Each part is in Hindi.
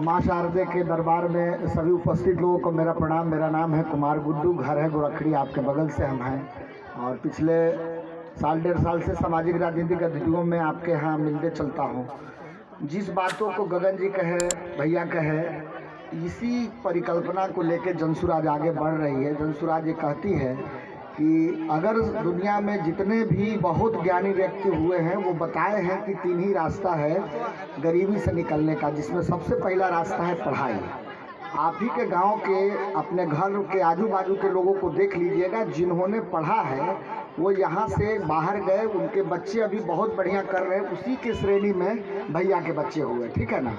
माँ शारदे के दरबार में सभी उपस्थित लोगों को मेरा प्रणाम। मेरा नाम है कुमार गुड्डू, घर है गोरखड़ी, आपके बगल से हम हैं और पिछले साल 1.5 साल से सामाजिक राजनीतिक गतिविधियों में आपके यहाँ मिलते चलता हूँ। जिस बातों को गगन जी कहे, भैया कहे, इसी परिकल्पना को लेकर जनसुराज आगे बढ़ रही है। जनसुराज ये कहती है कि अगर दुनिया में जितने भी बहुत ज्ञानी व्यक्ति हुए हैं वो बताए हैं कि 3 ही रास्ता है गरीबी से निकलने का, जिसमें सबसे पहला रास्ता है पढ़ाई। आप ही के गांव के, अपने घर के आजू बाजू के लोगों को देख लीजिएगा, जिन्होंने पढ़ा है वो यहाँ से बाहर गए, उनके बच्चे अभी बहुत बढ़िया कर रहे हैं, उसी के श्रेणी में भैया के बच्चे हुए, ठीक है ना।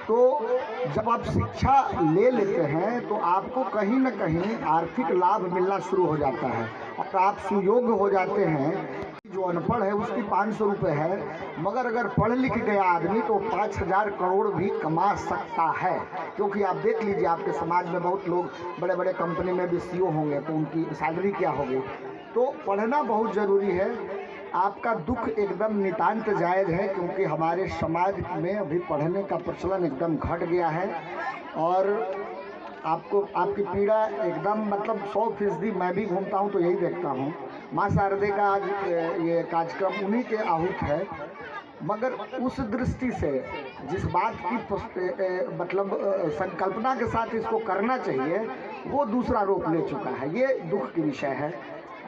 तो जब आप शिक्षा ले लेते हैं तो आपको कहीं ना कहीं आर्थिक लाभ मिलना शुरू हो जाता है और आप सुयोग्य हो जाते हैं। जो अनपढ़ है उसकी 500 रुपये है, मगर अगर पढ़ लिख गया आदमी तो 5000 करोड़ भी कमा सकता है। क्योंकि आप देख लीजिए, आपके समाज में बहुत लोग बड़े बड़े कंपनी में भी CEO होंगे तो उनकी सैलरी क्या होगी। तो पढ़ना बहुत ज़रूरी है। आपका दुख एकदम नितांत जायज़ है, क्योंकि हमारे समाज में अभी पढ़ने का प्रचलन एकदम घट गया है और आपको आपकी पीड़ा एकदम मतलब 100% मैं भी घूमता हूँ तो यही देखता हूँ। माँ शारदे का आज ये कार्यक्रम उन्हीं के आहूत है, मगर उस दृष्टि से जिस बात की मतलब संकल्पना के साथ इसको करना चाहिए वो दूसरा रूप ले चुका है। ये दुख की विषय है।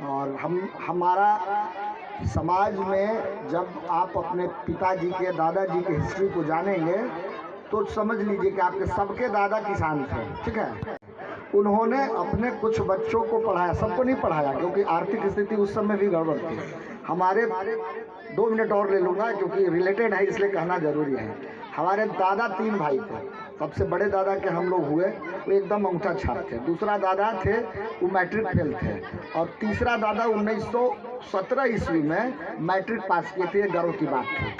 और हमारा समाज में जब आप अपने पिताजी के, दादाजी के हिस्ट्री को जानेंगे तो समझ लीजिए कि आपके सबके दादा किसान थे, ठीक है। उन्होंने अपने कुछ बच्चों को पढ़ाया, सबको नहीं पढ़ाया क्योंकि आर्थिक स्थिति उस समय भी गड़बड़ थी। हमारे 2 मिनट और ले लूँगा क्योंकि रिलेटेड है इसलिए कहना ज़रूरी है। हमारे दादा 3 भाई थे। सबसे बड़े दादा के हम लोग हुए वो एकदम अंगूठा छाप थे, दूसरा दादा थे वो मैट्रिक फेल थे और तीसरा दादा 1917 ईस्वी में मैट्रिक पास किए थे। गर्व की बात थी।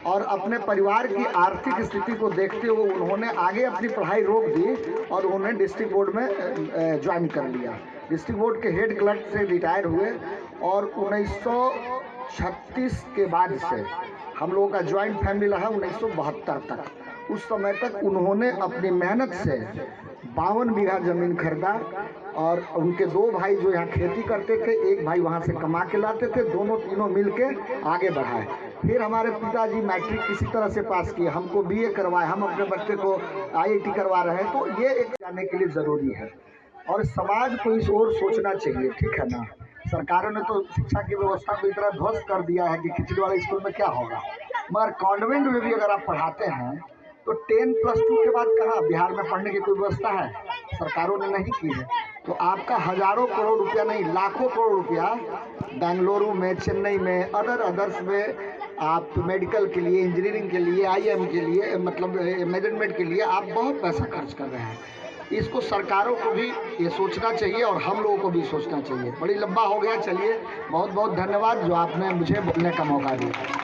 और अपने परिवार की आर्थिक स्थिति को देखते हुए उन्होंने आगे अपनी पढ़ाई रोक दी और उन्हें डिस्ट्रिक्ट बोर्ड में ज्वाइन कर लिया। डिस्ट्रिक्ट बोर्ड के हेड क्लर्क से रिटायर हुए और 1936 के बाद से हम लोगों का ज्वाइंट फैमिली रहा 1972 तक। उस समय तक उन्होंने अपनी मेहनत से 52 बीघा ज़मीन खरीदा और उनके 2 भाई जो यहाँ खेती करते थे, एक भाई वहाँ से कमा के लाते थे, दोनों तीनों मिल के आगे बढ़ाए। फिर हमारे पिताजी मैट्रिक किसी तरह से पास किए, हमको BA करवाए, हम अपने बच्चे को IIT करवा रहे हैं। तो ये एक जाने के लिए ज़रूरी है और समाज को इस ओर सोचना चाहिए, ठीक है ना। सरकारों ने तो शिक्षा की व्यवस्था को इतना ध्वस्त कर दिया है कि खिचड़ी वाले स्कूल में क्या होगा, मगर कॉन्वेंट में भी अगर आप पढ़ाते हैं तो 10+2 के बाद कहाँ बिहार में पढ़ने की कोई व्यवस्था है? सरकारों ने नहीं की है। तो आपका हज़ारों करोड़ रुपया नहीं, लाखों करोड़ रुपया बेंगलुरु में, चेन्नई में, अदर्स में आप मेडिकल के लिए, इंजीनियरिंग के लिए, IIM के लिए, मतलब मैनेजमेंट के लिए आप बहुत पैसा खर्च कर रहे हैं। इसको सरकारों को भी ये सोचना चाहिए और हम लोगों को भी सोचना चाहिए। बड़ी लंबा हो गया, चलिए बहुत बहुत धन्यवाद जो आपने मुझे बोलने का मौका दिया।